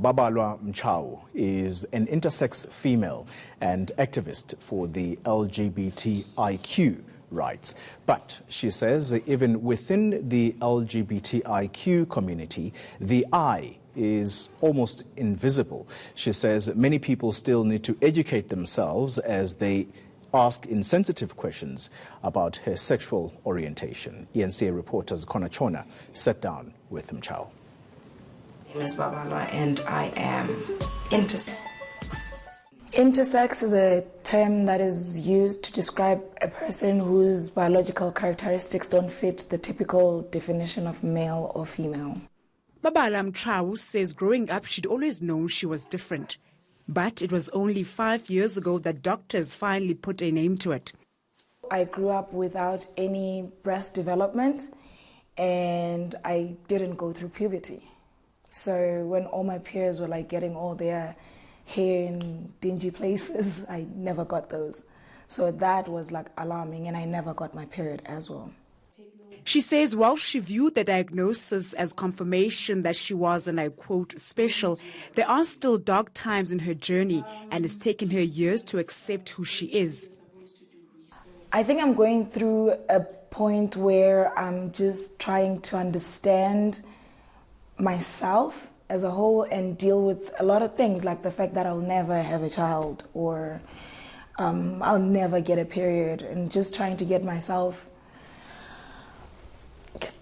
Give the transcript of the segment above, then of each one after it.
Babalwa Mchau is an intersex female and activist for the LGBTIQ rights. But she says even within the LGBTIQ community, the I is almost invisible. She says many people still need to educate themselves as they ask insensitive questions about her sexual orientation. ENCA reporters Kona Chona sat down with Mchau. My name is Babalwa and I am intersex. Intersex is a term that is used to describe a person whose biological characteristics don't fit the typical definition of male or female. Babalwa Mchau says growing up she'd always known she was different. But it was only 5 years ago that doctors finally put a name to it. I grew up without any breast development and I didn't go through puberty. So when all my peers were like getting all their hair in dingy places, I never got those. So that was like alarming, and I never got my period as well. She says while she viewed the diagnosis as confirmation that she was, and I quote, special, there are still dark times in her journey, and it's taken her years to accept who she is. I think I'm going through a point where I'm just trying to understand myself as a whole and deal with a lot of things, like the fact that I'll never have a child, or I'll never get a period, and just trying to get myself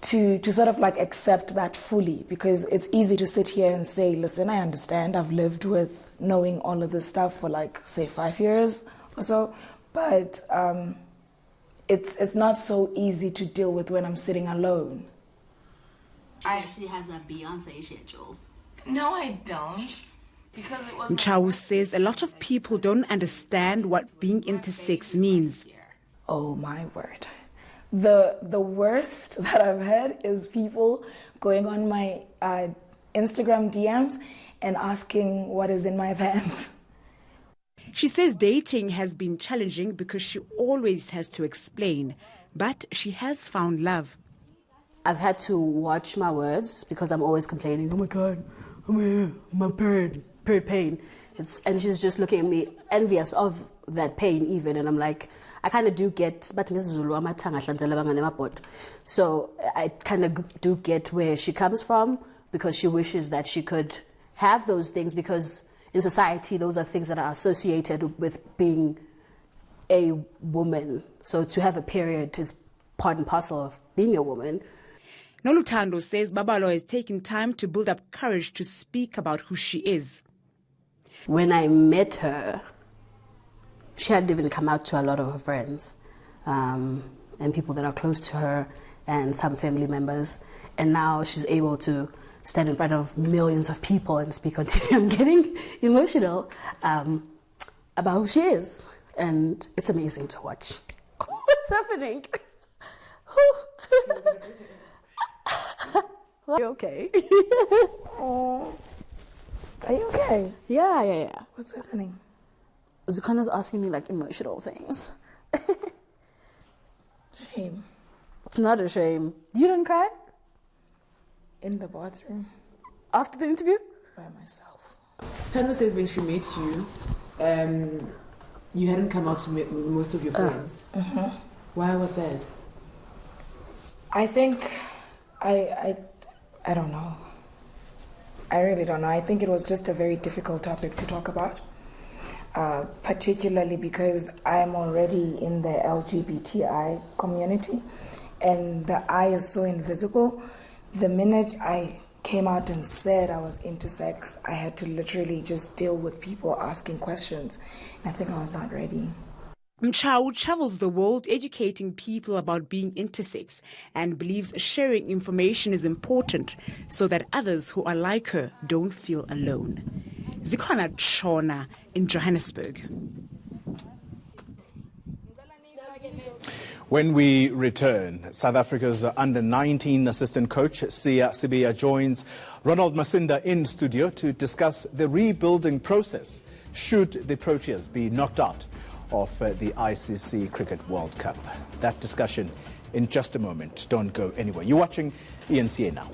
to sort of like accept that fully, because it's easy to sit here and say, listen, I understand, I've lived with knowing all of this stuff for like, say, 5 years or so, but it's not so easy to deal with when I'm sitting alone. She actually has a Beyonce schedule. No, I don't. Because it was. Mchau says a lot of people don't understand what being intersex means. Oh my word. The worst that I've had is people going on my Instagram DMs and asking what is in my pants. She says dating has been challenging because she always has to explain, but she has found love. I've had to watch my words because I'm always complaining, oh my God, my period pain. And she's just looking at me, envious of that pain even. And I'm like, I kind of do get, so I kind of do get where she comes from, because she wishes that she could have those things, because in society, those are things that are associated with being a woman. So to have a period is part and parcel of being a woman. Nolutando says Babalwa is taking time to build up courage to speak about who she is. When I met her, she hadn't even come out to a lot of her friends and people that are close to her and some family members. And now she's able to stand in front of millions of people and speak on TV. I'm getting emotional about who she is. And it's amazing to watch. What's happening? Are you okay? Are you okay? Yeah. What's happening? Zukona's asking me like emotional things. Shame. It's not a shame. You didn't cry? In the bathroom. After the interview? By myself. Tando says when she met you, you hadn't come out to meet most of your friends. Why was that? I think, I don't know. I really don't know. I think it was just a very difficult topic to talk about, particularly because I'm already in the LGBTI community, and the I is so invisible. The minute I came out and said I was intersex, I had to literally just deal with people asking questions, and I think I was not ready. Mchau travels the world educating people about being intersex and believes sharing information is important so that others who are like her don't feel alone. Kona Chona in Johannesburg. When we return, South Africa's under-19 assistant coach Sia Sibiya joins Ronald Masinda in studio to discuss the rebuilding process should the Proteas be knocked out of the ICC Cricket World Cup. That discussion in just a moment. Don't go anywhere. You're watching ENCA Now.